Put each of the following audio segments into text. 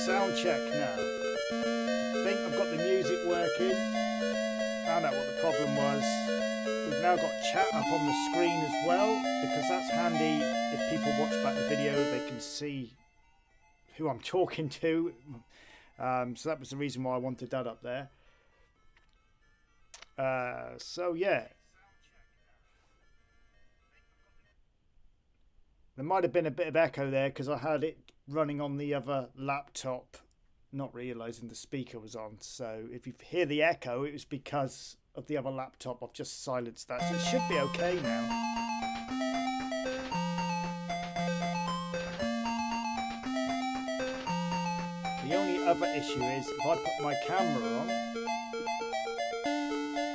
sound check now. I think I've got the music working. Found out what the problem was. We've now got chat up on the screen as well, because that's handy. If people watch back the video, they can see who I'm talking to. So that was the reason why I wanted that up there. So yeah. There might have been a bit of echo there because I had it running on the other laptop, not realising the speaker was on. So if you hear the echo, it was because of the other laptop. I've just silenced that, so it should be okay now. The only other issue is if I put my camera on,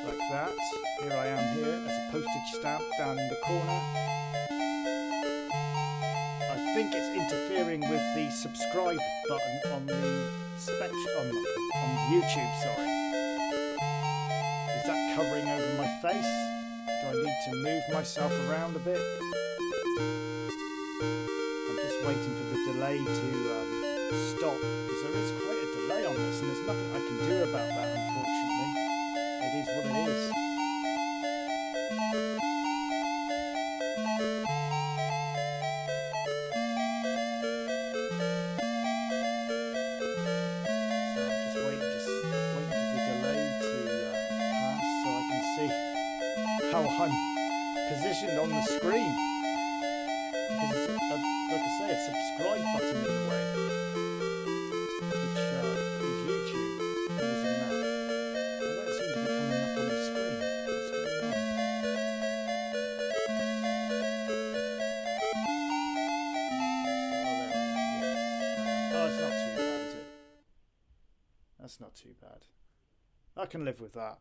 like that, here I am here as a postage stamp down in the corner. I think it's interfering with the subscribe button on the on YouTube, sorry. Is that covering over my face? Do I need to move myself around a bit? I'm just waiting for the delay to stop, because there is quite a delay on this and there's nothing I can do about that, unfortunately. It is what it is. How I'm positioned on the screen, because it's like I say, a subscribe button in the way, which is YouTube causing that. I don't seem to be coming up on the screen. What's going on? Oh, there we go. Yes. Oh, it's not too bad, is it? That's not too bad. I can live with that.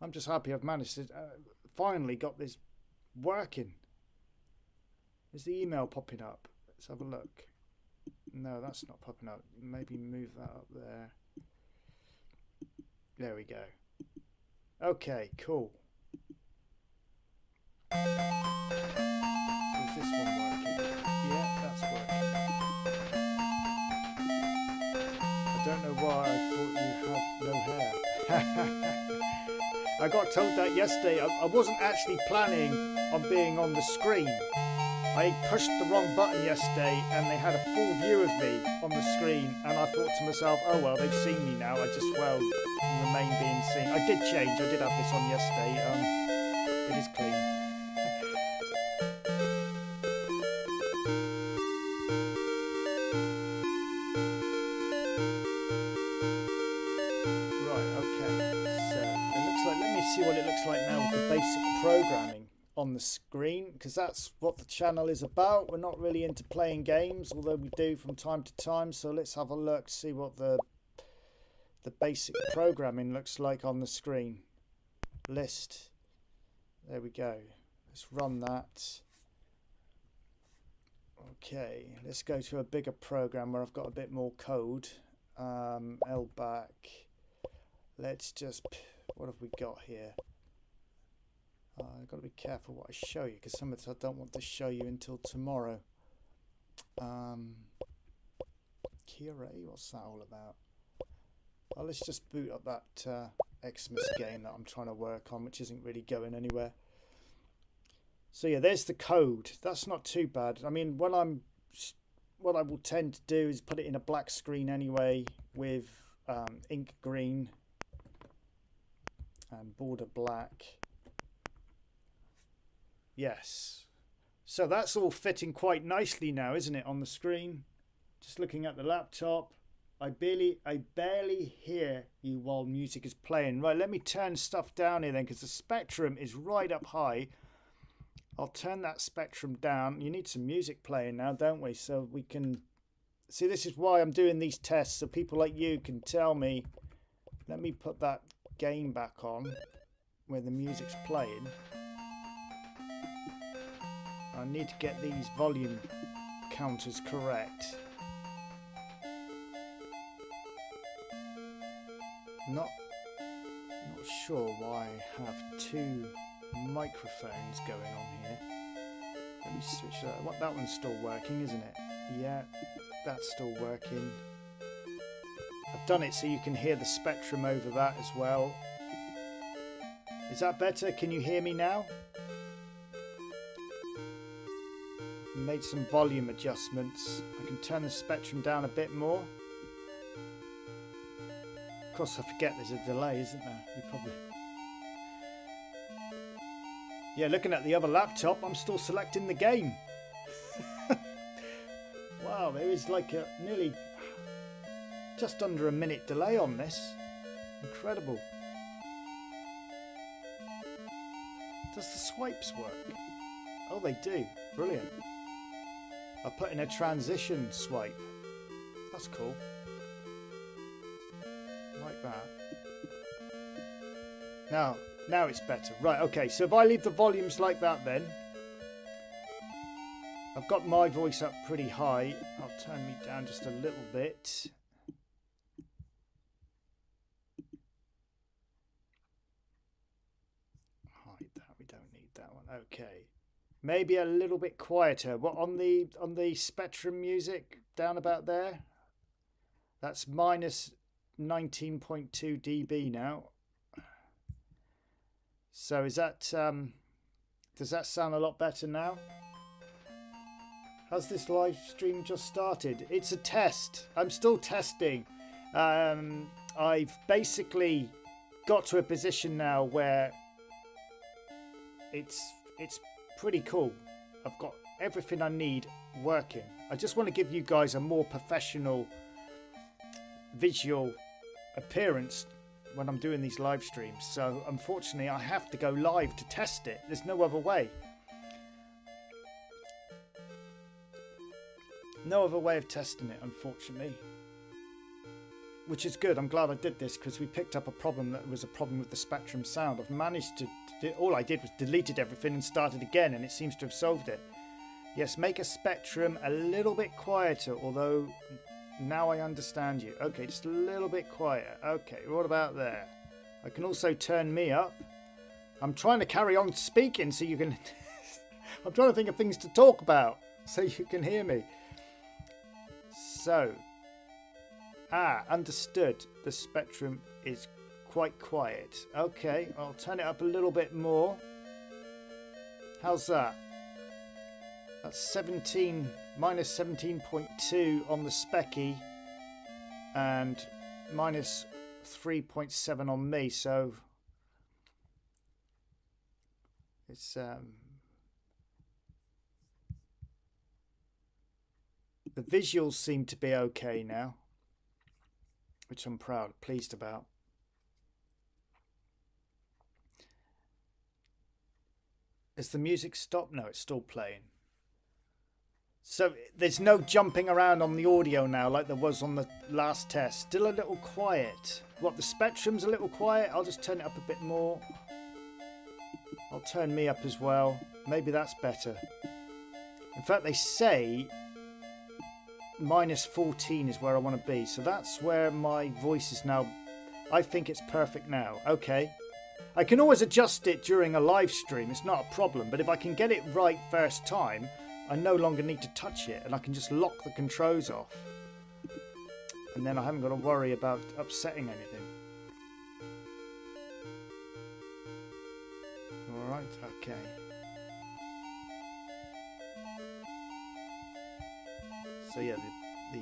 I'm just happy I've managed to finally got this working. Is the email popping up? Let's have a look. No, that's not popping up. Maybe move that up there. There we go. Okay, cool. So is this one working? Yeah, that's working. I don't know why I thought you have no hair. I got told that yesterday. I wasn't actually planning on being on the screen. I pushed the wrong button yesterday and they had a full view of me on the screen, and I thought to myself, oh well, they've seen me now, I just well remain being seen. I did change, I did have this on yesterday. It is clean. See what it looks like now with the basic programming on the screen, because that's what the channel is about. We're not really into playing games, although we do from time to time. So let's have a look, see what the basic programming looks like on the screen. List. There we go. Let's run that. Okay, let's go to a bigger program where I've got a bit more code. L back. Let's just... What have we got here? I've got to be careful what I show you, because some of this I don't want to show you until tomorrow. Kira, what's that all about? Well, let's just boot up that Xmas game that I'm trying to work on, which isn't really going anywhere. So yeah, there's the code. That's not too bad. I mean, what I will tend to do is put it in a black screen anyway, with ink green and border black. Yes, so that's all fitting quite nicely now, isn't it, on the screen? Just looking at the laptop, I barely hear you while music is playing. Right, let me turn stuff down here then, because the spectrum is right up high. I'll turn that spectrum down. You need some music playing now, don't we, so we can see. This is why I'm doing these tests, so people like you can tell me. Let me put that game back on where the music's playing. I need to get these volume counters correct. Not sure why I have two microphones going on here. Let me switch that. That one's still working, isn't it? Yeah, that's still working. I've done it so you can hear the spectrum over that as well. Is that better? Can you hear me now? Made some volume adjustments. I can turn the spectrum down a bit more. Of course, I forget there's a delay, isn't there? You probably... Yeah, looking at the other laptop, I'm still selecting the game. Wow, there is like a nearly just under a minute delay on this. Incredible. Does the swipes work? Oh, they do. Brilliant. I put in a transition swipe. That's cool. Like that. Now it's better. Right, okay, so if I leave the volumes like that then, I've got my voice up pretty high. I'll turn me down just a little bit. Hide that, we don't need that one. Okay. Maybe a little bit quieter. What on the spectrum music down about there? That's minus 19.2 dB now. So is that does that sound a lot better now? Has this live stream just started? It's a test. I'm still testing. I've basically got to a position now where it's pretty cool. I've got everything I need working. I just want to give you guys a more professional visual appearance when I'm doing these live streams. So unfortunately I have to go live to test it. There's no other way. No other way of testing it, unfortunately. Which is good. I'm glad I did this because we picked up a problem that was a problem with the spectrum sound. I've managed to do, all I did was deleted everything and started again, and it seems to have solved it. Yes, make a spectrum a little bit quieter, although now I understand you. Okay, just a little bit quieter. Okay, what about there? I can also turn me up. I'm trying to carry on speaking so you can... I'm trying to think of things to talk about so you can hear me. So... understood. The spectrum is quite quiet. Okay, I'll turn it up a little bit more. How's that? That's 17, minus 17.2 on the specky and minus 3.7 on me. So it's the visuals seem to be okay now, which I'm pleased about. Has the music stopped? No, it's still playing. So there's no jumping around on the audio now like there was on the last test. Still a little quiet. What, the spectrum's a little quiet? I'll just turn it up a bit more. I'll turn me up as well. Maybe that's better. In fact, they say minus 14 is where I want to be. So that's where my voice is now. I think it's perfect now. Okay. I can always adjust it during a live stream. It's not a problem. But if I can get it right first time, I no longer need to touch it. And I can just lock the controls off. And then I haven't got to worry about upsetting anything. Alright, okay. So yeah, the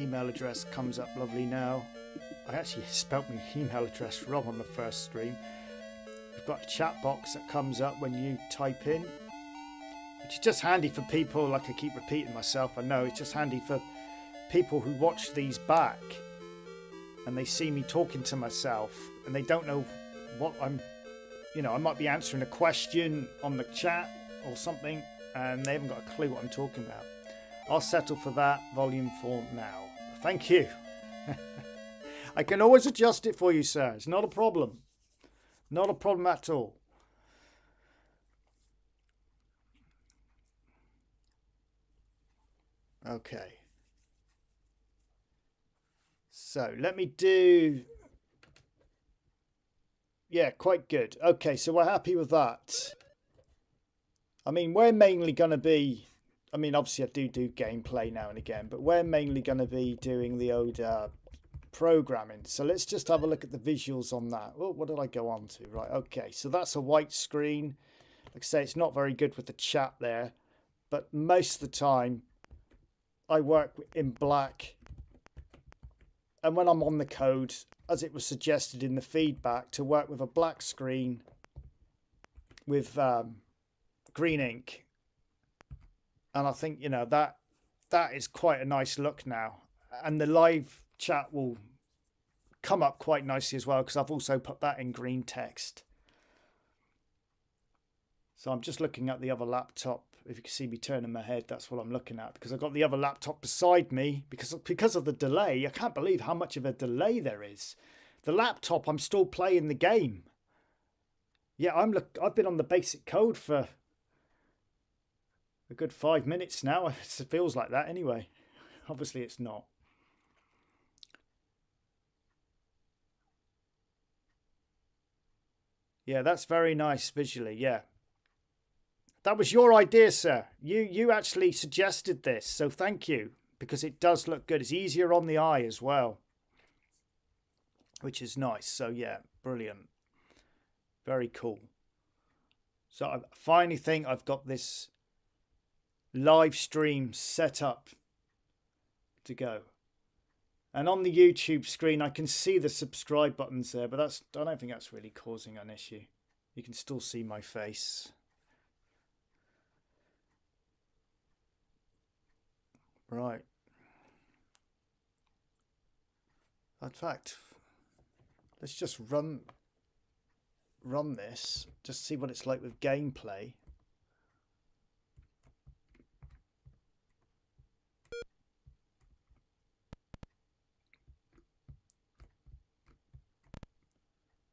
email address comes up lovely now. I actually spelt my email address wrong on the first stream. We've got a chat box that comes up when you type in, which is just handy for people, like I keep repeating myself, I know, it's just handy for people who watch these back and they see me talking to myself and they don't know what I'm, you know, I might be answering a question on the chat or something and they haven't got a clue what I'm talking about. I'll settle for that volume for now. Thank you. I can always adjust it for you, sir. It's not a problem. Not a problem at all. Okay. So let me do... Yeah, quite good. Okay, so we're happy with that. I mean, we're mainly going to be, I mean, obviously I do gameplay now and again, but we're mainly going to be doing the old programming. So let's just have a look at the visuals on that. Oh, what did I go on to? Right, okay, so that's a white screen. Like I say, it's not very good with the chat there, but most of the time I work in black. And when I'm on the code, as it was suggested in the feedback, to work with a black screen with green ink. And I think, you know, that is quite a nice look now. And the live chat will come up quite nicely as well, because I've also put that in green text. So I'm just looking at the other laptop. If you can see me turning my head, that's what I'm looking at, because I've got the other laptop beside me because of the delay. I can't believe how much of a delay there is. The laptop, I'm still playing the game. Yeah, I've been on the basic code for a good 5 minutes now. It feels like that anyway. Obviously it's not. Yeah, that's very nice visually, yeah. That was your idea, sir. You actually suggested this, so thank you, because it does look good. It's easier on the eye as well, which is nice. So yeah, brilliant. Very cool. So I finally think I've got this live stream set up to go. And on the YouTube screen, I can see the subscribe buttons there, but I don't think that's really causing an issue. You can still see my face. Right. In fact, let's just run this, just see what it's like with gameplay.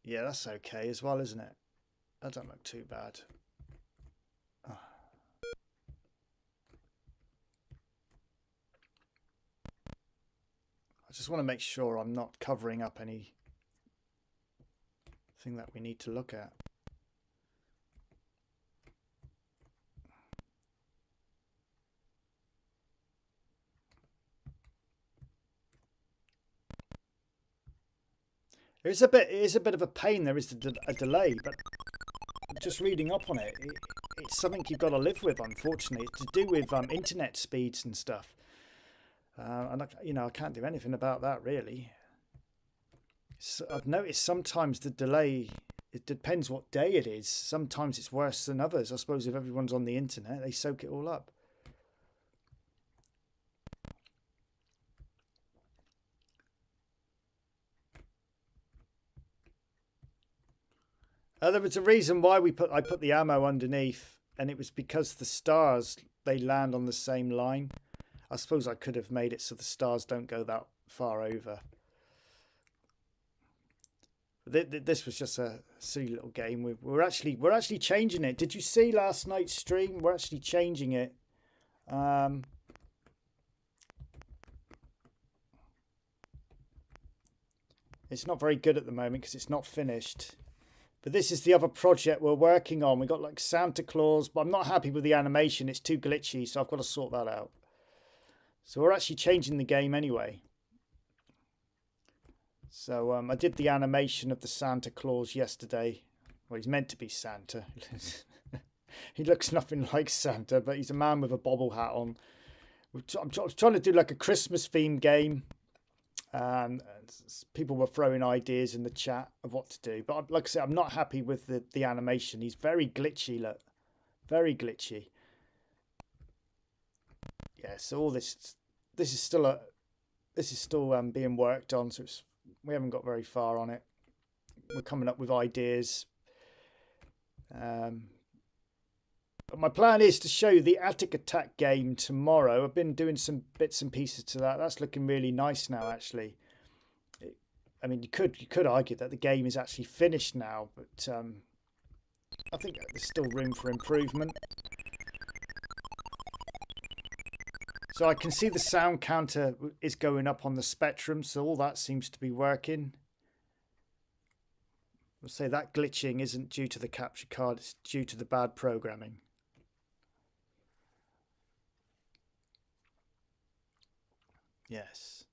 Yeah, that's okay as well, isn't it? That don't look too bad. Oh. I just want to make sure I'm not covering up anything that we need to look at. It is a bit of a pain. There is a delay, but just reading up on it, it's something you've got to live with. Unfortunately, it's to do with internet speeds and stuff. And I can't do anything about that really. So I've noticed sometimes the delay, it depends what day it is. Sometimes it's worse than others. I suppose if everyone's on the internet, they soak it all up. There was a reason why I put the ammo underneath, and it was because the stars, they land on the same line. I suppose I could have made it so the stars don't go that far over. This was just a silly little game. We're actually changing it. Did you see last night's stream? We're actually changing it. It's not very good at the moment because it's not finished. But this is the other project we're working on. We got like Santa Claus, but I'm not happy with the animation. It's too glitchy, so I've got to sort that out. So we're actually changing the game anyway. So I did the animation of the Santa Claus yesterday. Well, he's meant to be Santa. He looks nothing like Santa, but he's a man with a bobble hat on. I'm trying to do like a Christmas themed game. People were throwing ideas in the chat of what to do, but like I said, I'm not happy with the animation. He's very glitchy. Look, very glitchy. Yeah, so all this is still being worked on. So we haven't got very far on it. We're coming up with ideas. But my plan is to show you the Attic Attack game tomorrow. I've been doing some bits and pieces to that. That's looking really nice now, actually. I mean, you could argue that the game is actually finished now, but I think there's still room for improvement. So I can see the sound counter is going up on the Spectrum, so all that seems to be working. I'll say that glitching isn't due to the capture card, it's due to the bad programming. Yes.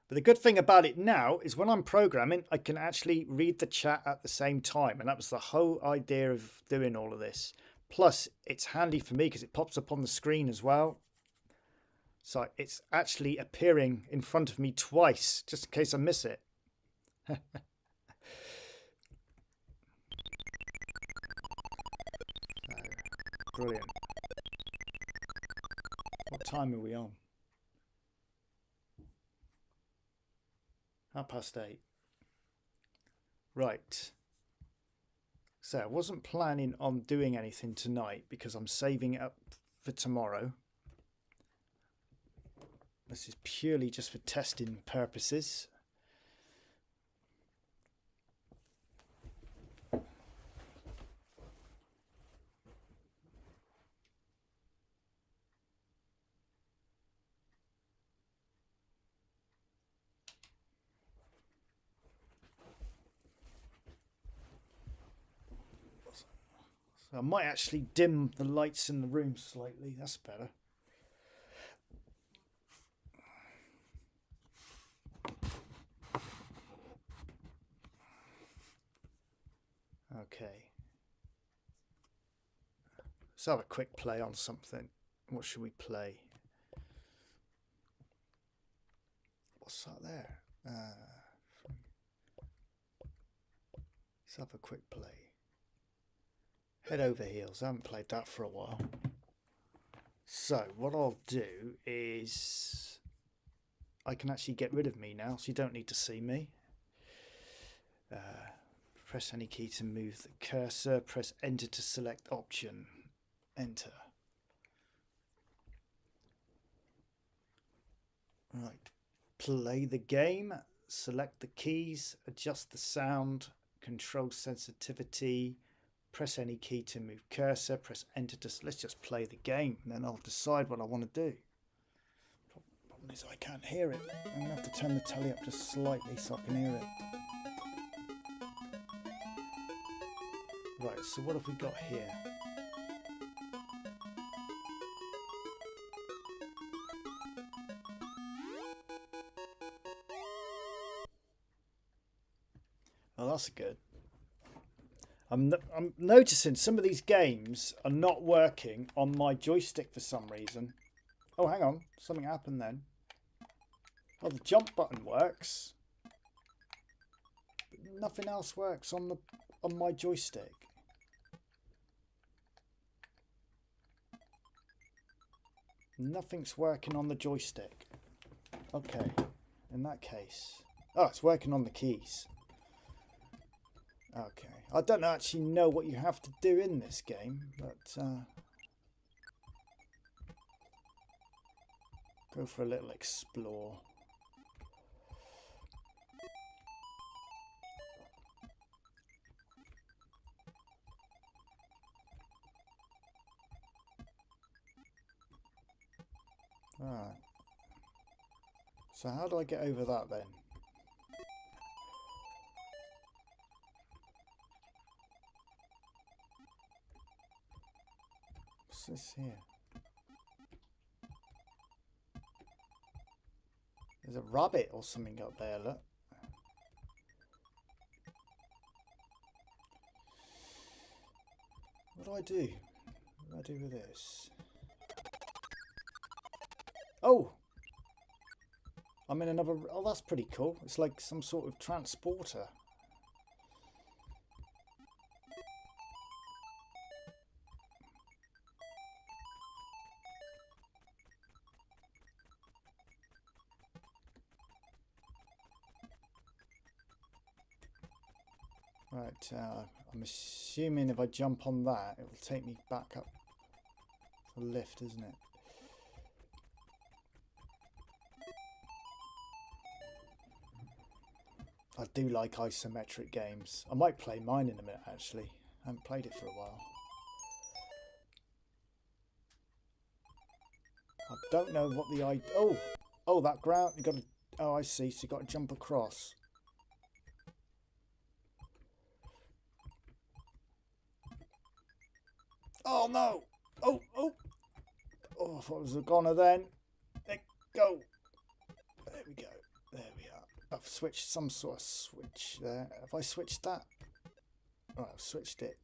But the good thing about it now is when I'm programming, I can actually read the chat at the same time. And that was the whole idea of doing all of this. Plus, it's handy for me because it pops up on the screen as well. So it's actually appearing in front of me twice, just in case I miss it. Brilliant. What time are we on? 8:30. Right. So I wasn't planning on doing anything tonight because I'm saving it up for tomorrow. This is purely just for testing purposes. So I might actually dim the lights in the room slightly. That's better. Okay. Let's have a quick play on something. What should we play? What's that there? Let's have a quick play. Head Over Heels. I haven't played that for a while. So what I'll do is I can actually get rid of me now, so you don't need to see me. Press any key to move the cursor. Press Enter to select option. Enter. Right. Play the game. Select the keys. Adjust the sound. Control sensitivity. Press any key to move cursor. Press Enter to... Let's just play the game, and then I'll decide what I want to do. Problem is I can't hear it. I'm going to have to turn the telly up just slightly so I can hear it. Right, so what have we got here? Oh, that's good. I'm noticing some of these games are not working on my joystick for some reason. Oh, hang on. Something happened then. Oh, the jump button works. But nothing else works on my joystick. Nothing's working on the joystick. Okay, in that case. Oh, it's working on the keys. Okay, I don't actually know what you have to do in this game, but go for a little explore. Alright. So how do I get over that then? What's this here? There's a rabbit or something up there, look. What do I do? What do I do with this? Oh! I'm in another... Oh, that's pretty cool. It's like some sort of transporter. Right, I'm assuming if I jump on that, it will take me back up the lift, isn't it? I do like isometric games. I might play mine in a minute, actually. I haven't played it for a while. I don't know what the idea... Oh! Oh, that ground... You got to... Oh, I see. So you got to jump across. Oh, no! Oh, oh! Oh! thought it was a goner then. There go. There we go. There we are. I've switched some sort of switch there. Have I switched that? Oh, I've switched it.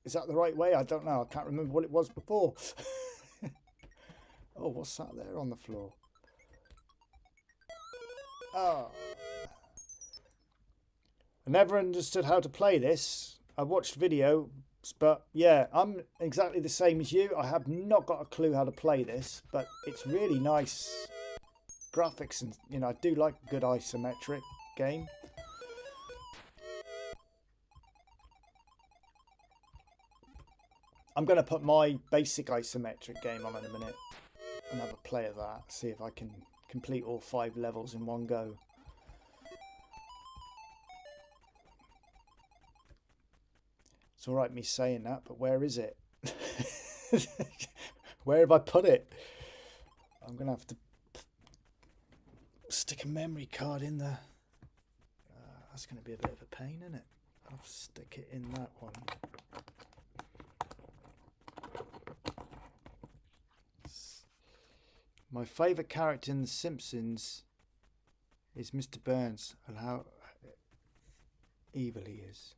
Is that the right way? I don't know. I can't remember what it was before. Oh, what's that there on the floor? Oh. I never understood how to play this. I watched videos, but yeah, I'm exactly the same as you. I have not got a clue how to play this, but it's really nice graphics, and you know, I do like a good isometric game. I'm going to put my basic isometric game on in a minute and have a play of that, see if I can complete all 5 levels in one go. It's alright me saying that, but where is it? Where have I put it? I'm going to have to stick a memory card in there. That's going to be a bit of a pain, isn't it? I'll stick it in that one. My favourite character in The Simpsons is Mr. Burns, and how evil he is.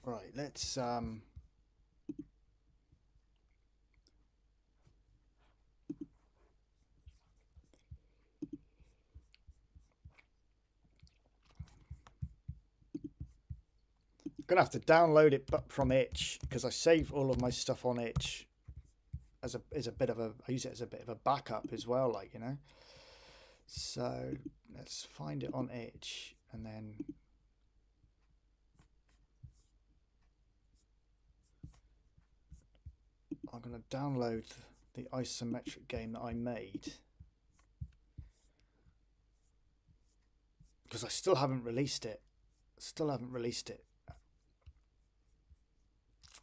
Right, let's gonna have to download it but from itch, because I save all of my stuff on itch as a bit of a, I use it as a bit of a backup as well, like, you know. So let's find it on itch, and then I'm gonna download the isometric game that I made, because I still haven't released it.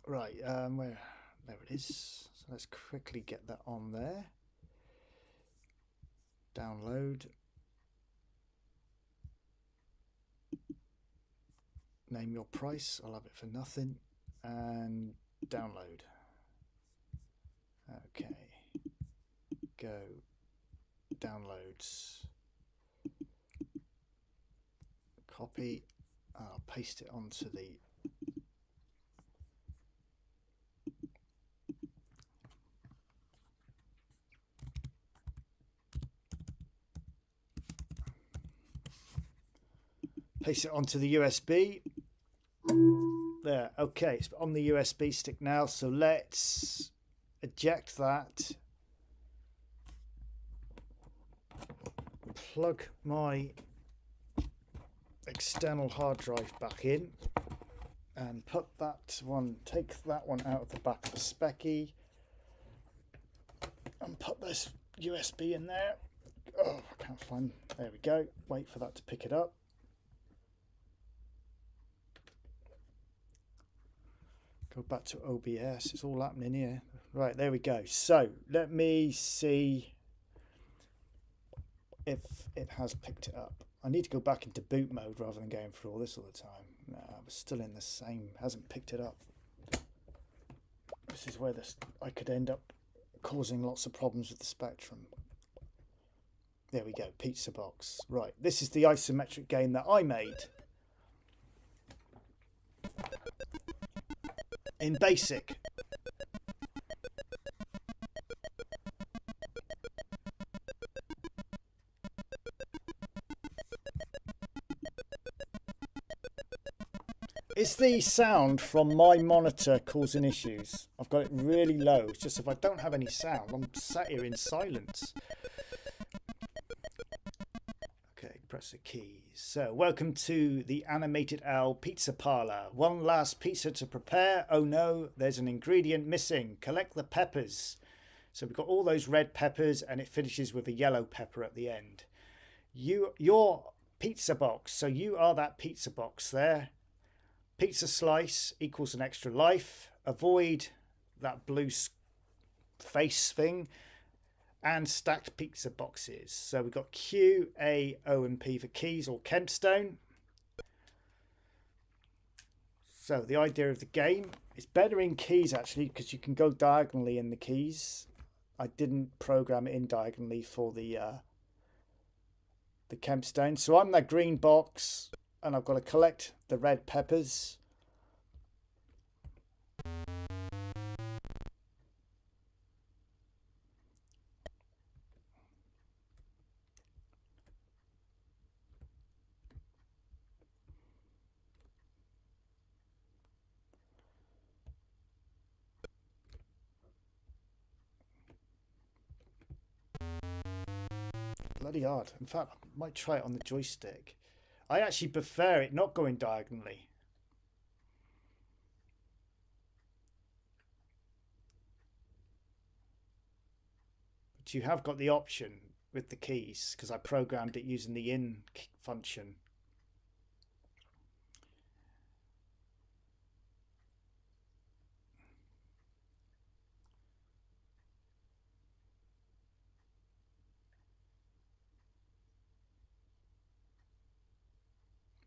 Right, where, there it is. So let's quickly get that on there. Download. Name your price. I'll have it for nothing. And download. Okay. Go. Downloads. Copy. I'll paste it onto the USB. There, okay, it's on the USB stick now, so let's eject that. Plug my external hard drive back in and put that one, take that one out of the back of the specky and put this USB in there. Oh, I can't find, there we go. Wait for that to pick it up. Go back to OBS, it's all happening here. Right, there we go. So let me see if it has picked it up. I need to go back into boot mode rather than going through all this all the time. No, I was still in the same, hasn't picked it up. This is where I could end up causing lots of problems with the Spectrum. There we go, Pizza Box. Right, this is the isometric game that I made. In basic. Is the sound from my monitor causing issues? I've got it really low. It's just if I don't have any sound, I'm sat here in silence. Okay, press the keys. So, welcome to the Animated Owl Pizza Parlor. One last pizza to prepare. Oh no, there's an ingredient missing. Collect the peppers. So we've got all those red peppers, and it finishes with a yellow pepper at the end. Your pizza box. So you are that pizza box there. Pizza slice equals an extra life. Avoid that blue face thing. and stacked pizza boxes. So we've got Q, A, O and P for keys or Kempstone. So the idea of the game is better in keys actually, because you can go diagonally in the keys. I didn't program it in diagonally for the Kempstone. So I'm that green box and I've got to collect the red peppers. Bloody hard. In fact, I might try it on the joystick. I actually prefer it not going diagonally. But you have got the option with the keys because I programmed it using the in function.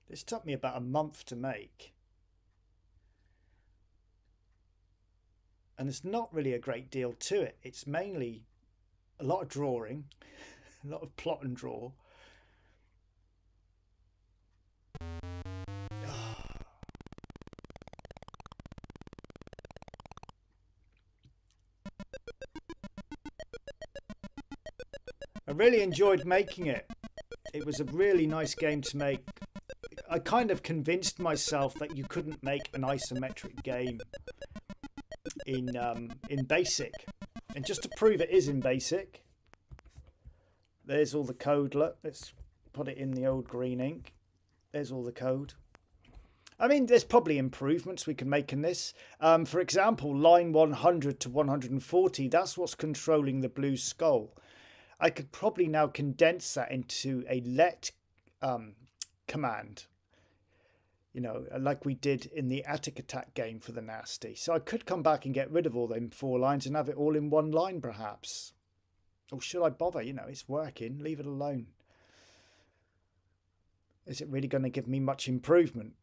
This took me about a month to make. And there's not really a great deal to it. It's mainly a lot of drawing, a lot of plot and draw. I really enjoyed making it. It was a really nice game to make. I kind of convinced myself that you couldn't make an isometric game in BASIC. And just to prove it is in BASIC, there's all the code. Look, let's put it in the old green ink. There's all the code. I mean, there's probably improvements we can make in this. For example, line 100 to 140, that's what's controlling the blue skull. I could probably now condense that into a let command, you know, like we did in the Attic Attack game for the Nasty. So I could come back and get rid of all them 4 lines and have it all in one line perhaps. Or should I bother? You know, it's working, leave it alone. Is it really going to give me much improvement?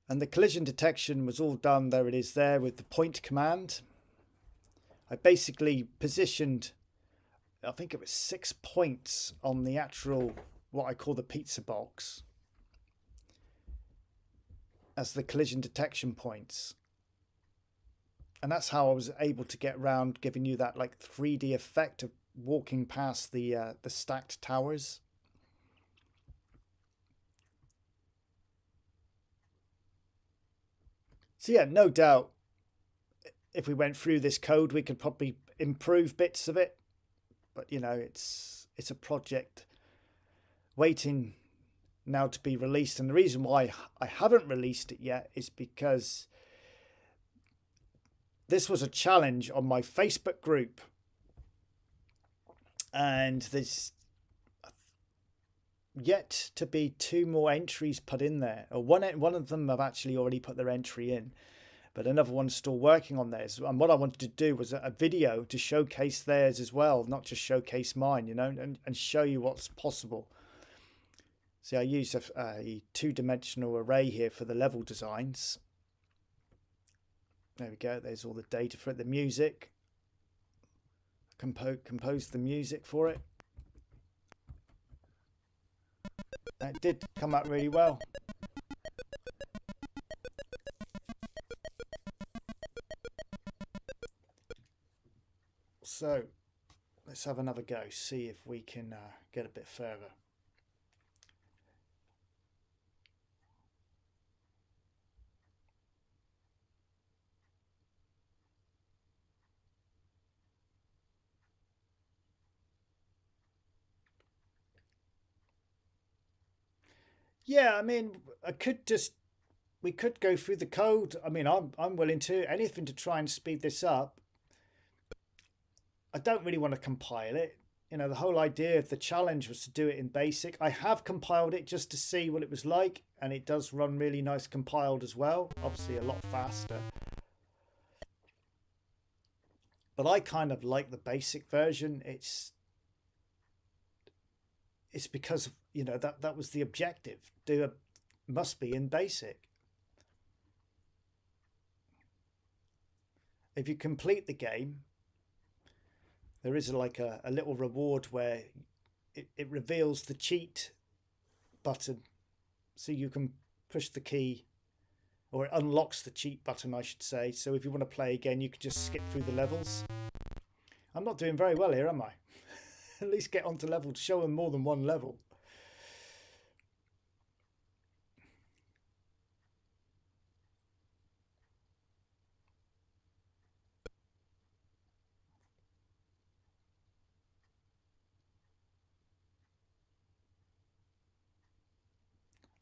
And the collision detection was all done, there it is there, with the point command. I basically positioned, I think it was 6 points on the actual, what I call the pizza box, as the collision detection points. And that's how I was able to get around giving you that like 3D effect of walking past the stacked towers. So yeah, no doubt, if we went through this code, we could probably improve bits of it. But you know, it's a project waiting now to be released. And the reason why I haven't released it yet is because this was a challenge on my Facebook group. And there's yet to be 2 more entries put in there. Or one of them have actually already put their entry in, but another one's still working on theirs. And what I wanted to do was a video to showcase theirs as well, not just showcase mine, you know, and show you what's possible. See, I use a 2-dimensional array here for the level designs. There we go. There's all the data for it. The music. Compose the music for it. It did come out really well. So let's have another go, see if we can get a bit further. Yeah, I mean, we could go through the code. I mean, I'm willing to anything to try and speed this up. I don't really want to compile it. you know, the whole idea of the challenge was to do it in basic. I have compiled it just to see what it was like, and it does run really nice compiled as well, obviously a lot faster. But I kind of like the basic version. It's because, you know, that was the objective. Must be in basic. If you complete the game, there is like a little reward where it reveals the cheat button, so you can push the key, or it unlocks the cheat button, I should say. So if you want to play again, you can just skip through the levels. I'm not doing very well here, am I? At least get onto level to show them more than one level.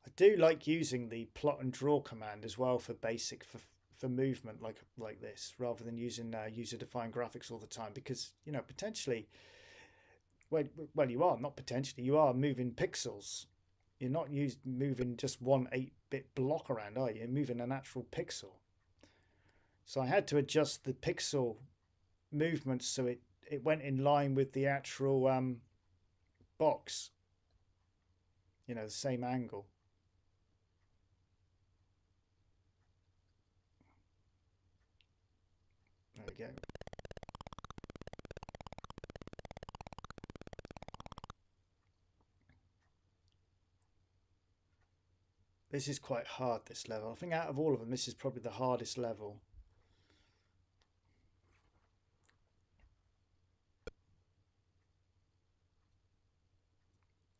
I do like using the plot and draw command as well for basic, for movement like this, rather than using user-defined graphics all the time, because, you know, potentially, well, you are not potentially, you are moving pixels. You're not moving just one 8-bit block around, are you? You're moving an actual pixel. So I had to adjust the pixel movements so it went in line with the actual box, you know, the same angle. There we go. This is quite hard, this level. I think out of all of them, this is probably the hardest level.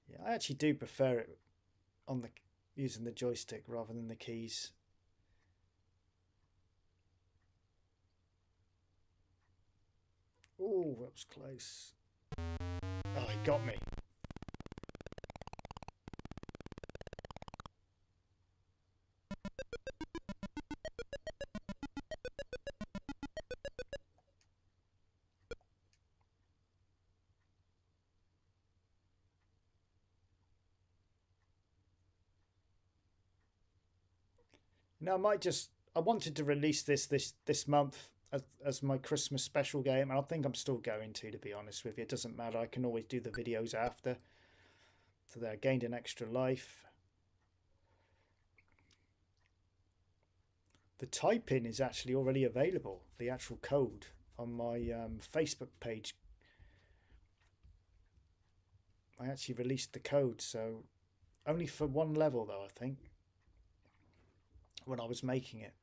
Yeah, I actually do prefer it on using the joystick rather than the keys. Oh, that was close. Oh, he got me. Now I wanted to release this month as my Christmas special game, and I think I'm still going to be honest with you. It doesn't matter. I can always do the videos after. So there, I gained an extra life. The typing is actually already available, the actual code, on my Facebook page. I actually released the code, so only for one level though, I think, when I was making it.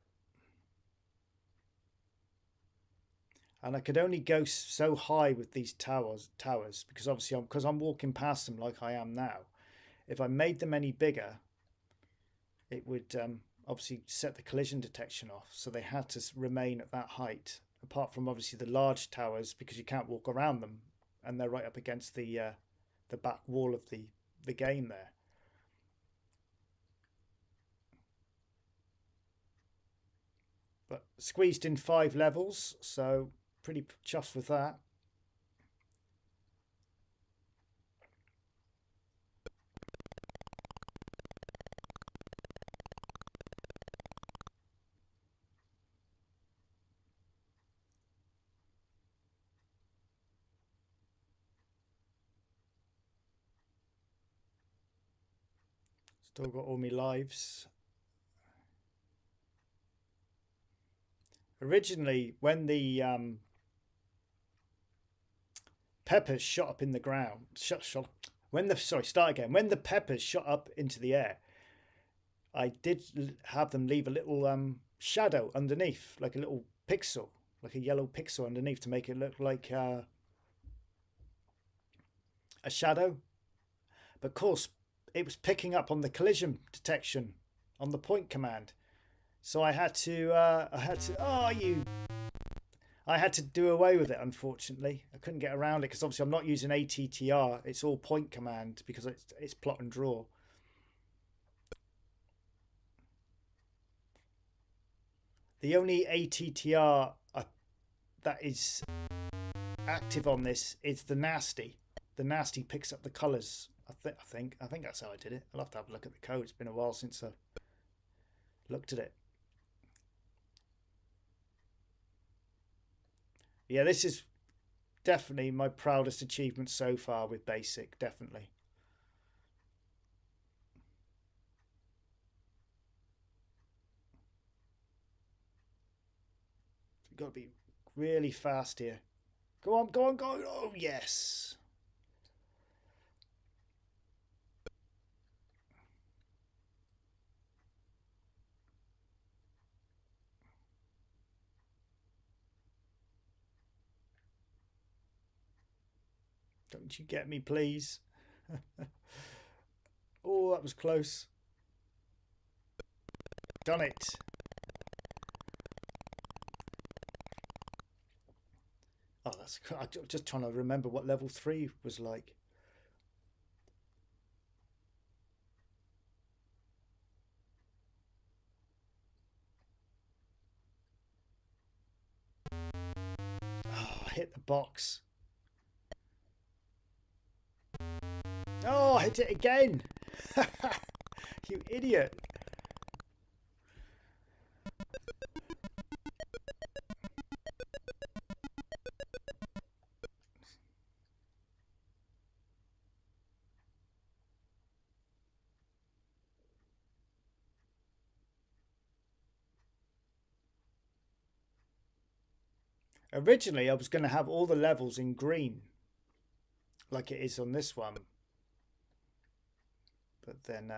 And I could only go so high with these towers because obviously I'm walking past them like I am now. If I made them any bigger, it would obviously set the collision detection off, so they had to remain at that height, apart from obviously the large towers, because you can't walk around them and they're right up against the back wall of the game there. But squeezed in 5 levels, so pretty chuffed with that. Still got all my lives. Originally, when the peppers shot up in the ground, when the peppers shot up into the air, I did have them leave a little shadow underneath, like a little pixel, like a yellow pixel underneath, to make it look like a shadow. But of course, it was picking up on the collision detection on the point command, so I had to do away with it. Unfortunately, I couldn't get around it because obviously I'm not using ATTR. It's all point command because it's plot and draw. The only ATTR that is active on this is the nasty. the nasty picks up the colours. I think that's how I did it. I'll have to have a look at the code. It's been a while since I looked at it. Yeah, this is definitely my proudest achievement so far with Basic, definitely. You've got to be really fast here. Go on, go on, go on. Oh, yes. Don't you get me, please? Oh, that was close. Done it. Oh, that's. I'm just trying to remember what level 3 was like. Oh, I hit the box. Oh, I hit it again. You idiot. Originally, I was going to have all the levels in green, like it is on this one. But then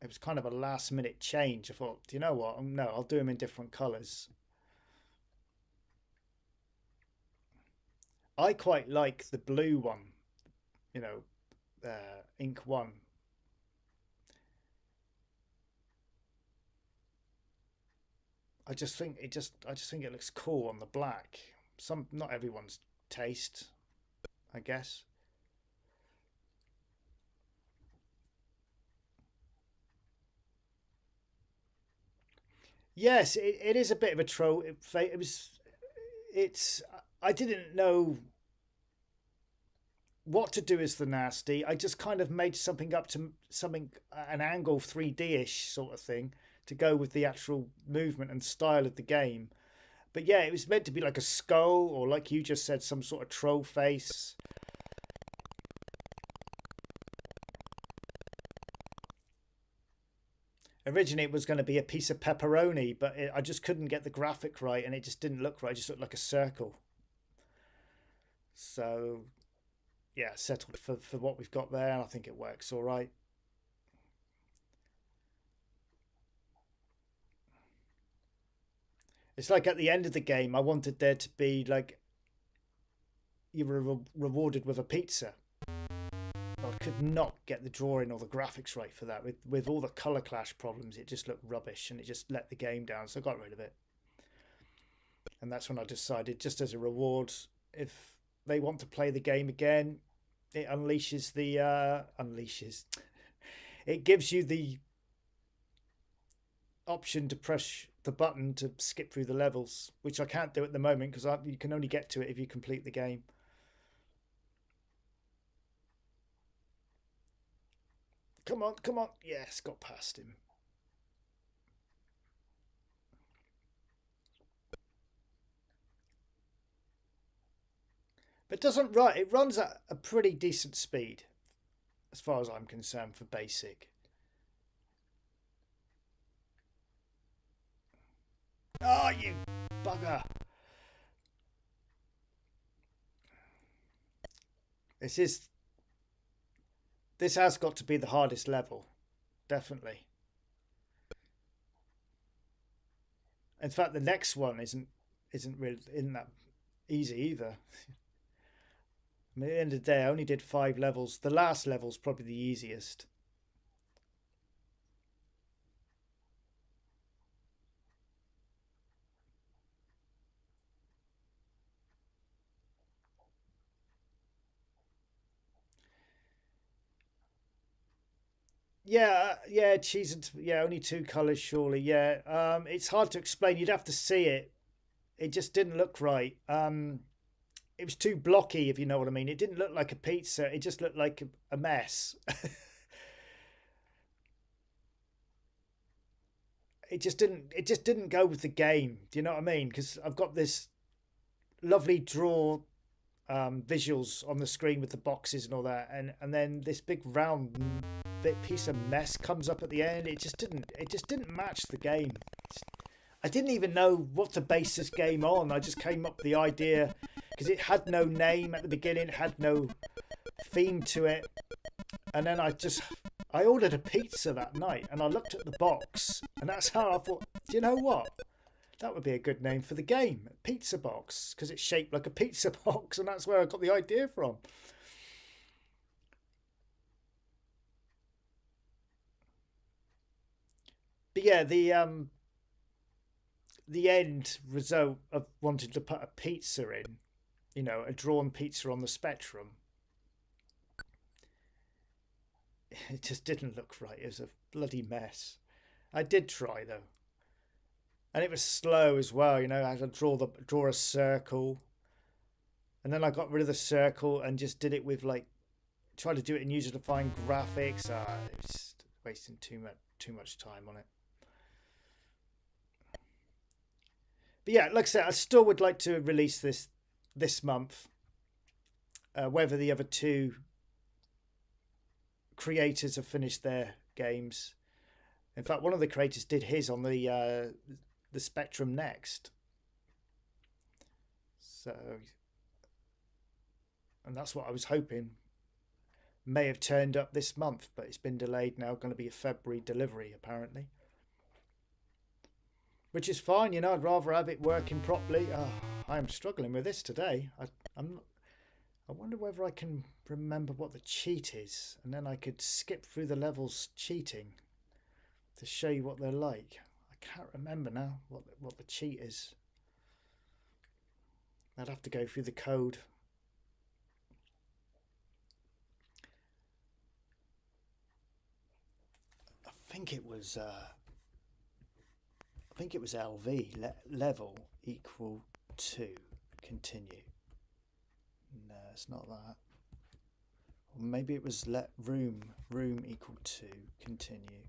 it was kind of a last minute change. I thought, do you know what? No, I'll do them in different colours. I quite like the blue one, you know, ink one. I just think it looks cool on the black. Not everyone's taste, I guess. Yes, it is a bit of a troll. It was. It's. I didn't know what to do as the nasty. I just kind of made something up to something an angle 3D-ish sort of thing to go with the actual movement and style of the game. But yeah, it was meant to be like a skull or like you just said, some sort of troll face. Originally, it was going to be a piece of pepperoni, but I just couldn't get the graphic right, and it just didn't look right. It just looked like a circle. So yeah, settled for what we've got there, and I think it works all right. It's like at the end of the game, I wanted there to be like you were rewarded with a pizza. I could not get the drawing or the graphics right for that. With all the color clash problems, it just looked rubbish, and it just let the game down. So I got rid of it, and that's when I decided, just as a reward, if they want to play the game again, it unleashes the unleashes. It gives you the option to press the button to skip through the levels, which I can't do at the moment because you can only get to it if you complete the game. Come on, come on. Yes, got past him. But it doesn't run. It runs at a pretty decent speed, as far as I'm concerned, for basic. Oh, you bugger! This is. This has got to be the hardest level, definitely. In fact, the next one isn't really isn't that easy either. I mean, at the end of the day, I only did 5 levels. The last level's probably the easiest. Yeah, yeah, cheese and yeah, only 2 colours, surely. Yeah, it's hard to explain. You'd have to see it. It just didn't look right. it was too blocky, if you know what I mean. It didn't look like a pizza. It just looked like a mess. It just didn't go with the game. Do you know what I mean? Because I've got this lovely draw visuals on the screen with the boxes and all that, and then this big round bit piece of mess comes up at the end. It just didn't match the game. I didn't even know what to base this game on. I just came up with the idea because it had no name at the beginning, it had no theme to it, and then I ordered a pizza that night and I looked at the box, and that's how I thought, do you know what? That would be a good name for the game, Pizza Box, because it's shaped like a pizza box, and that's where I got the idea from. But yeah, the end result of wanting to put a pizza in, a drawn pizza on the spectrum, it just didn't look right. It was a bloody mess. I did try though, and it was slow as well. I had to draw a circle, and then I got rid of the circle and just did it with like try to do it in user defined graphics. It's wasting too much time on it. But yeah, like I said, I still would like to release this month. Whether the other two creators have finished their games. In fact, one of the creators did his on the Spectrum Next. So, and that's what I was hoping may have turned up this month, but it's been delayed now. Going to be a February delivery apparently, which is fine. I'd rather have it working properly. I am struggling with this today. I wonder whether I can remember what the cheat is, and then I could skip through the levels cheating to show you what they're like. I can't remember now what the cheat is. I'd have to go through the code. I think it was LV level equal to continue. No, it's not that. Or maybe it was let room equal to continue.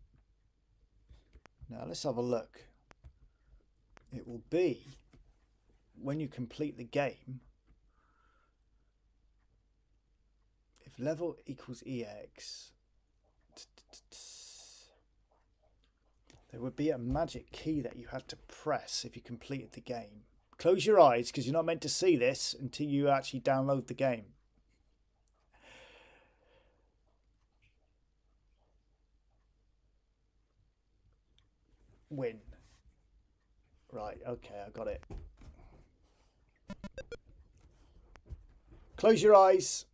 Now let's have a look. It will be when you complete the game, if level equals EX, there would be a magic key that you had to press if you completed the game. Close your eyes because you're not meant to see this until you actually download the game. Win. Right, okay, I got it. Close your eyes.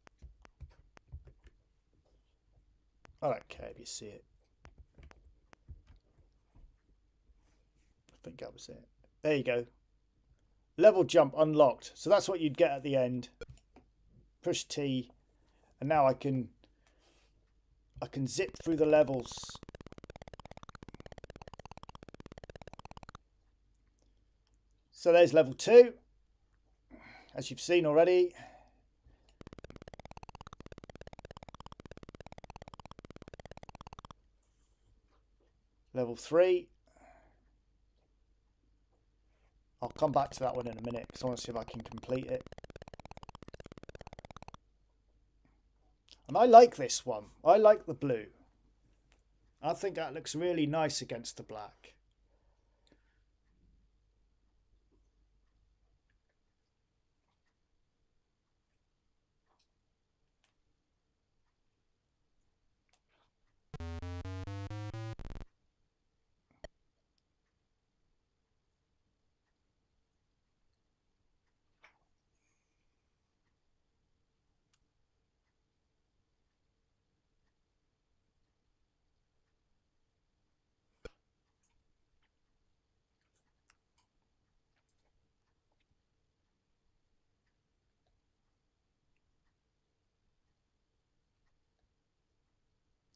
I don't care if you see it. I think that was it. There you go. Level jump unlocked. So that's what you'd get at the end. Push T, and now I can zip through the levels. So there's level 2, as you've seen already. Level 3. I'll come back to that one in a minute because I want to see if I can complete it. And I like this one. I like the blue. I think that looks really nice against the black.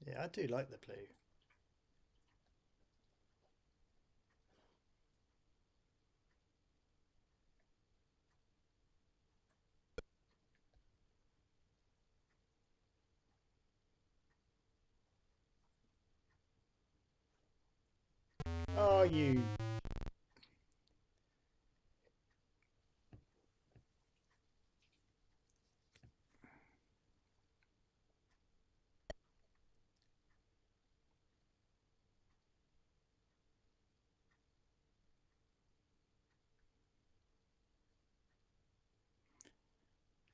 Yeah, I do like the blue. are you?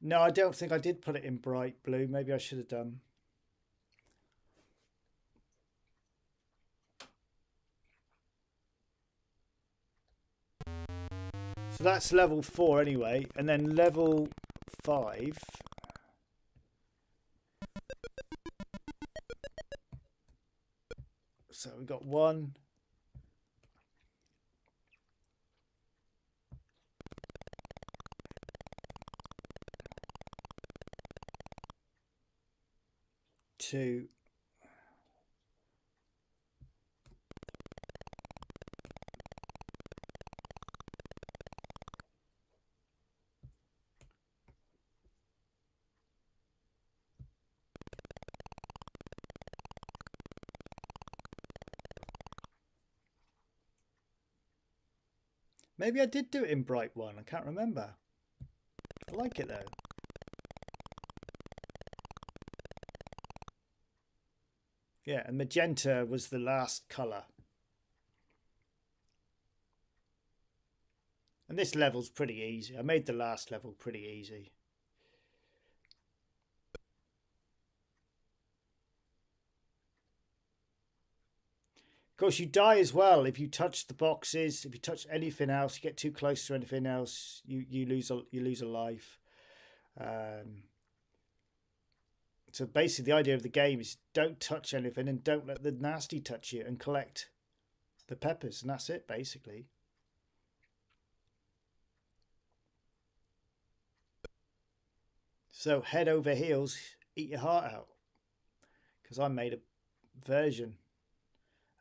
No, I don't think I did put it in bright blue. Maybe I should have done. So that's level 4 anyway. And then level 5. So we've got 1, 2, maybe I did do it in bright 1. I can't remember. I like it though. Yeah, and magenta was the last colour. And this level's pretty easy. I made the last level pretty easy. Of course, you die as well if you touch the boxes. If you touch anything else, you get too close to anything else, you lose a life. So basically, the idea of the game is don't touch anything and don't let the nasty touch you, and collect the peppers, and that's it basically. So head over heels, eat your heart out, because I made a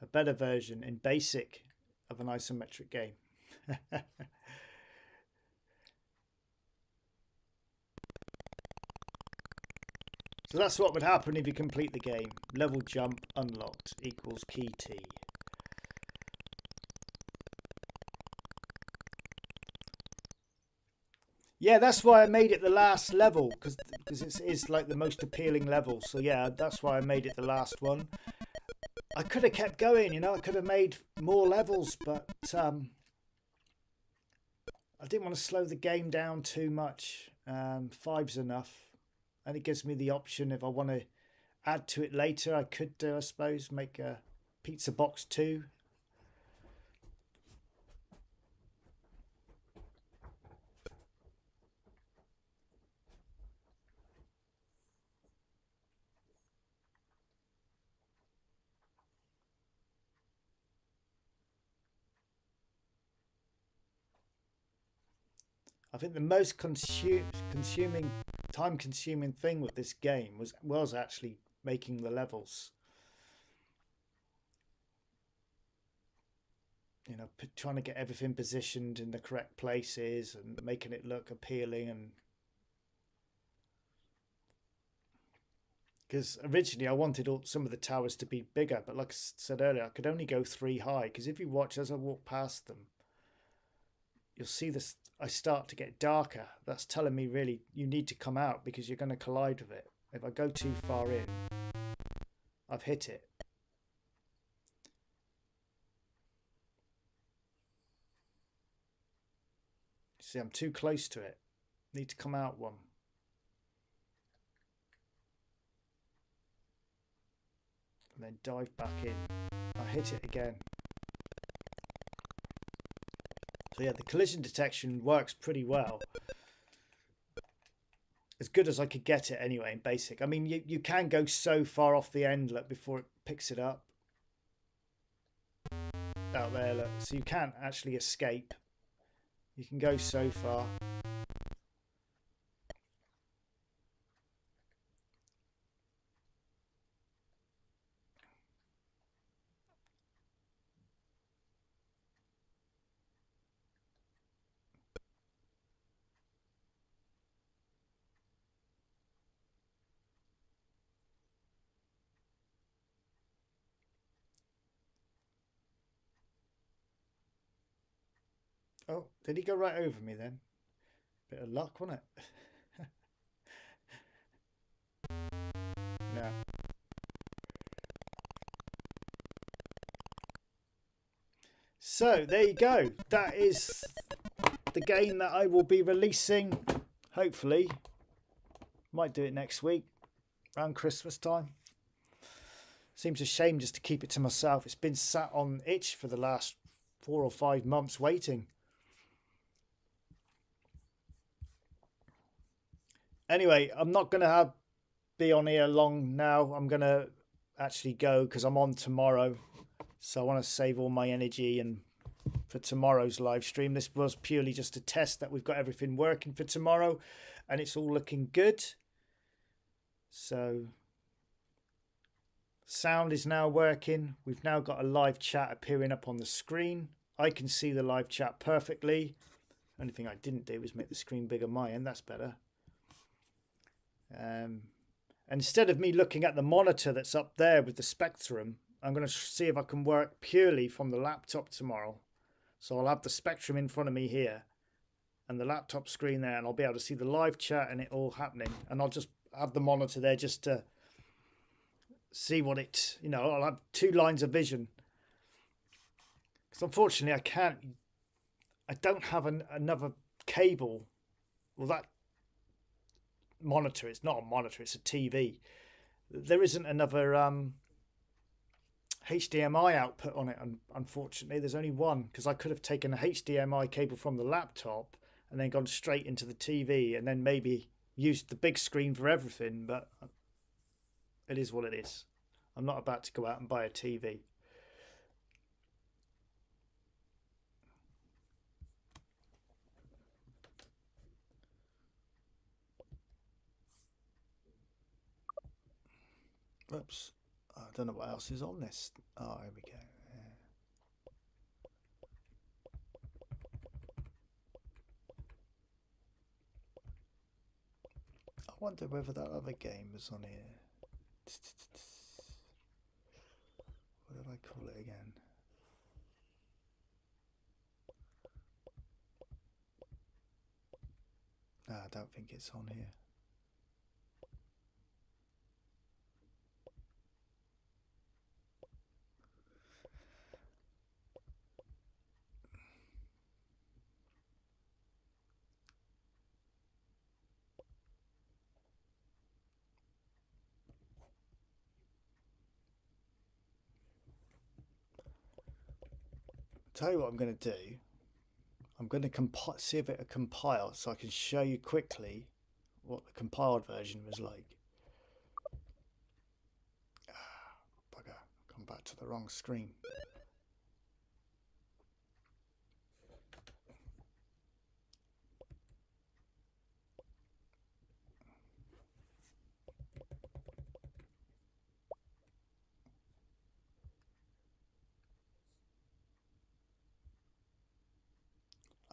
better version in basic of an isometric game. So that's what would happen if you complete the game. Level jump unlocked equals key T. Yeah, that's why I made it the last level, because it's like the most appealing level. So yeah, that's why I made it the last one. I could have kept going, you know, I could have made more levels, but I didn't want to slow the game down too much. 5's enough. And it gives me the option, if I want to add to it later, I could, I suppose, make a pizza box 2. I think the most time-consuming thing with this game was actually making the levels. You know, trying to get everything positioned in the correct places and making it look appealing. And because originally I wanted some of the towers to be bigger, but like I said earlier, I could only go 3 high, because if you watch as I walk past them, you'll see this. I start to get darker. That's telling me really you need to come out, because you're going to collide with it. If I go too far in, I've hit it. See, I'm too close to it. Need to come out one. And then dive back in. I hit it again. So yeah, the collision detection works pretty well. As good as I could get it anyway in basic. I mean, you can go so far off the end, look, before it picks it up. Out there, look. So you can't actually escape. You can go so far. Oh, did he go right over me then? Bit of luck, wasn't it? No. So there you go. That is the game that I will be releasing. Hopefully, might do it next week, around Christmas time. Seems a shame just to keep it to myself. It's been sat on itch for the last 4 or 5 months waiting. Anyway, I'm not going to be on here long now. I'm going to actually go because I'm on tomorrow. So I want to save all my energy and for tomorrow's live stream. This was purely just a test that we've got everything working for tomorrow and it's all looking good. So sound is now working. We've now got a live chat appearing up on the screen. I can see the live chat perfectly. Only thing I didn't do was make the screen bigger my end. That's better. Instead of me looking at the monitor that's up there with the Spectrum, I'm going to see if I can work purely from the laptop tomorrow. So I'll have the Spectrum in front of me here and the laptop screen there, and I'll be able to see the live chat and it all happening. And I'll just have the monitor there just to see what it, I'll have 2 lines of vision. Because unfortunately I don't have another cable. Well, that monitor, it's not a monitor, it's a TV. There isn't another HDMI output on it, unfortunately. There's only one, because I could have taken a HDMI cable from the laptop and then gone straight into the TV and then maybe used the big screen for everything, but it is what it is. I'm not about to go out and buy a TV. Oops. I don't know what else is on this. Oh, here we go. I wonder whether that other game was on here. What did I call it again? No, I don't think it's on here. Tell you what I'm going to do. I'm going to see if it'll compile so I can show you quickly what the compiled version was like. Bugger, come back to the wrong screen.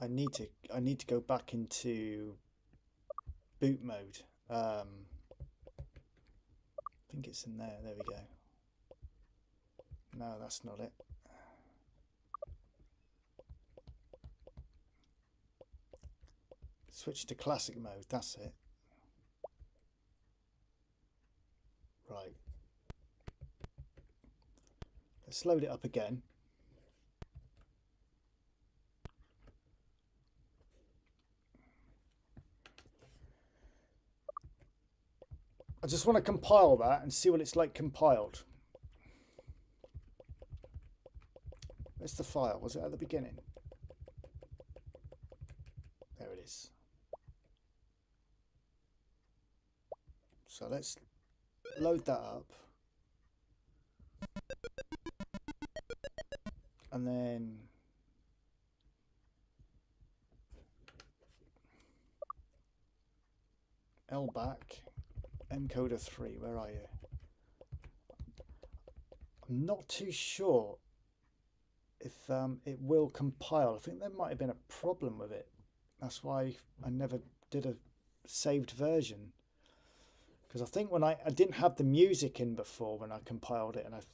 I need to go back into boot mode. I think it's in there. There we go. No, that's not it. Switch to classic mode. That's it. Right. Let's load it up again. I just want to compile that and see what it's like compiled. Where's the file? Was it at the beginning? There it is. So let's load that up. And then LBAC. Encoder 3, where are you? I'm not too sure if it will compile. I think there might have been a problem with it. That's why I never did a saved version. Because I think when I didn't have the music in before when I compiled it, and I've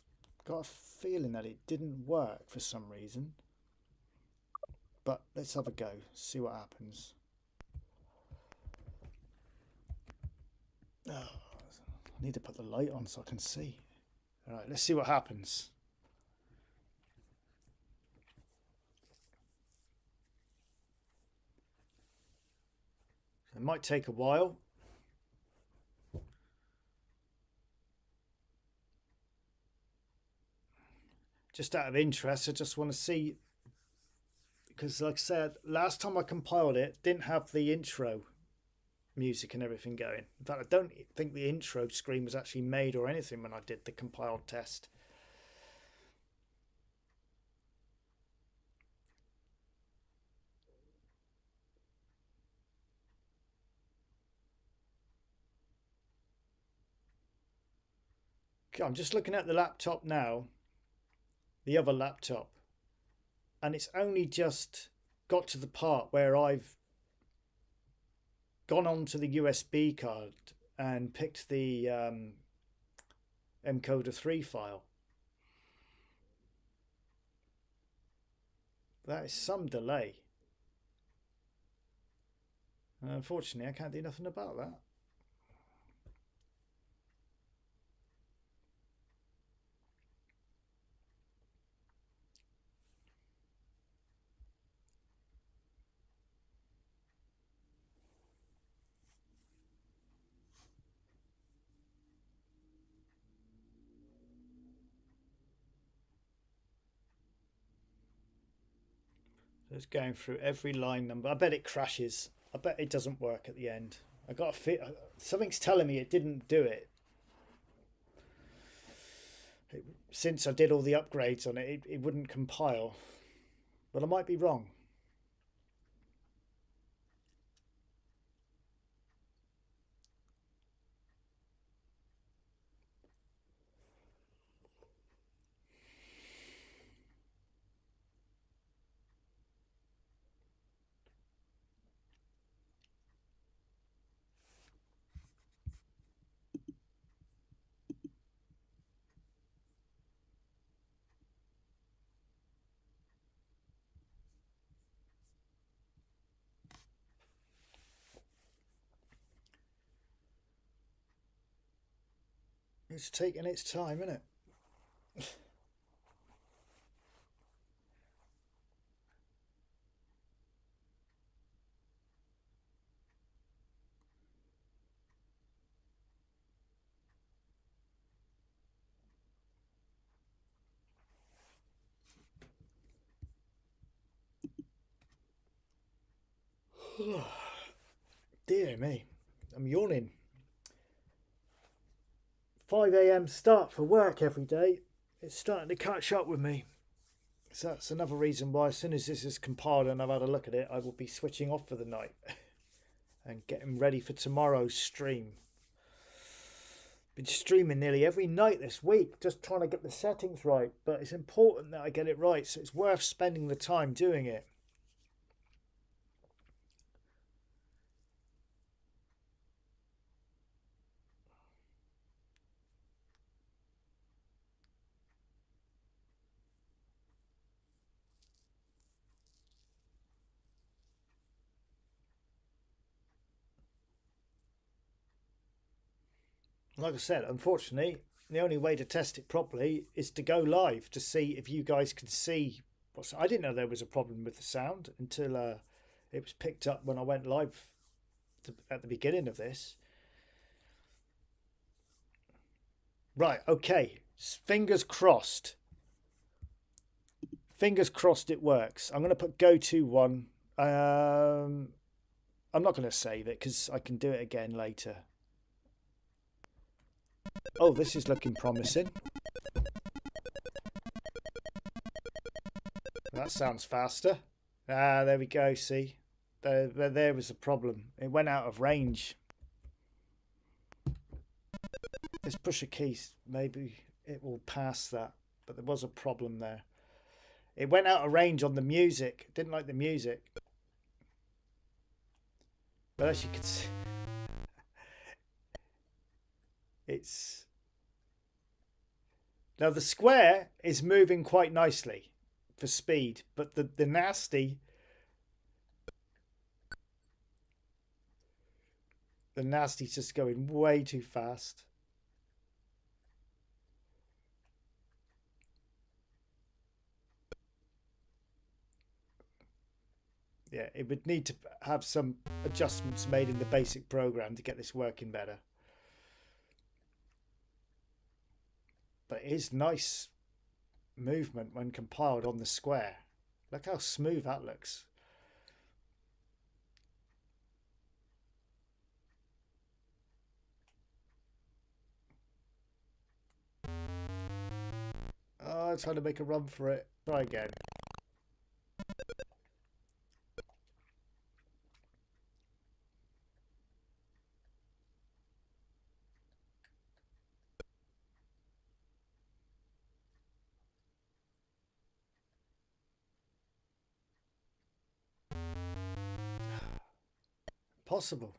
got a feeling that it didn't work for some reason. but let's have a go, see what happens. Oh, I need to put the light on so I can see. All right, let's see what happens. It might take a while. Just out of interest, I just want to see, because like I said, last time I compiled it, didn't have the intro music and everything going. In fact, I don't think the intro screen was actually made or anything when I did the compiled test. Okay, I'm just looking at the laptop now, the other laptop, and it's only just got to the part where I've gone onto the USB card and picked the encoder 3 file. That is some delay. And unfortunately, I can't do nothing about that. So it's going through every line number. I bet it crashes. I bet it doesn't work at the end. I got a fit. Something's telling me it didn't do it. Since I did all the upgrades on it, it wouldn't compile. But I might be wrong. It's taking its time, isn't it? Dear me, I'm yawning. 5 a.m. start for work every day. It's starting to catch up with me. So that's another reason why, as soon as this is compiled and I've had a look at it, I will be switching off for the night and getting ready for tomorrow's stream. Been streaming nearly every night this week, just trying to get the settings right, but it's important that I get it right, so it's worth spending the time doing it. Like I said, unfortunately, the only way to test it properly is to go live to see if you guys can see. I didn't know there was a problem with the sound until it was picked up when I went live at the beginning of this. Right, okay. Fingers crossed. Fingers crossed it works. I'm going to put go to one. I'm not going to save it because I can do it again later. Oh, this is looking promising. That sounds faster. Ah, there we go, see. There was a problem. It went out of range. Let's push a key. Maybe it will pass that. But there was a problem there. It went out of range on the music. Didn't like the music. But as you can see, it's... Now the square is moving quite nicely for speed. But the nasty The nasty's just going way too fast. Yeah, it would need to have some adjustments made in the basic program to get this working better. But it is nice movement when compiled on the square. Look how smooth that looks. Oh, I'm trying to make a run for it. Try again. Possible.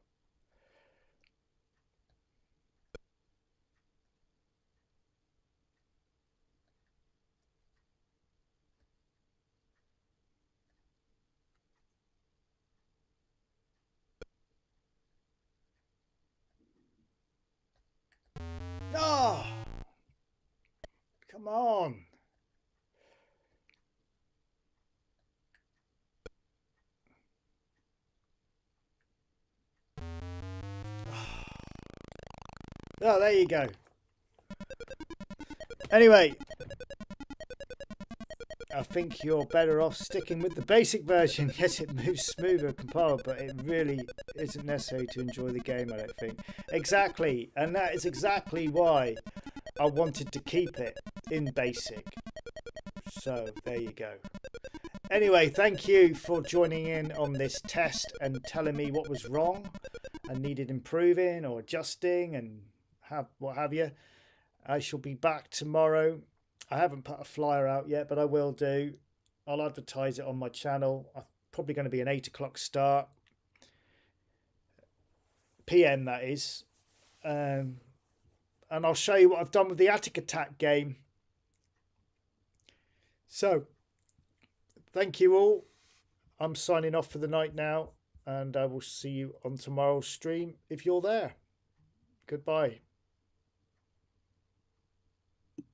Oh, come on. Oh, there you go. Anyway, I think you're better off sticking with the basic version. Yes, it moves smoother compiled, but it really isn't necessary to enjoy the game, I don't think. Exactly, and that is exactly why I wanted to keep it in basic. So, there you go. Anyway, thank you for joining in on this test and telling me what was wrong and needed improving or adjusting and what have you. I shall be back tomorrow. I haven't put a flyer out yet, but I will do. I'll advertise it on my channel. I'm probably going to be an 8 o'clock start. PM, that is. And I'll show you what I've done with the Attic Attack game. So, thank you all. I'm signing off for the night now, and I will see you on tomorrow's stream if you're there. Goodbye.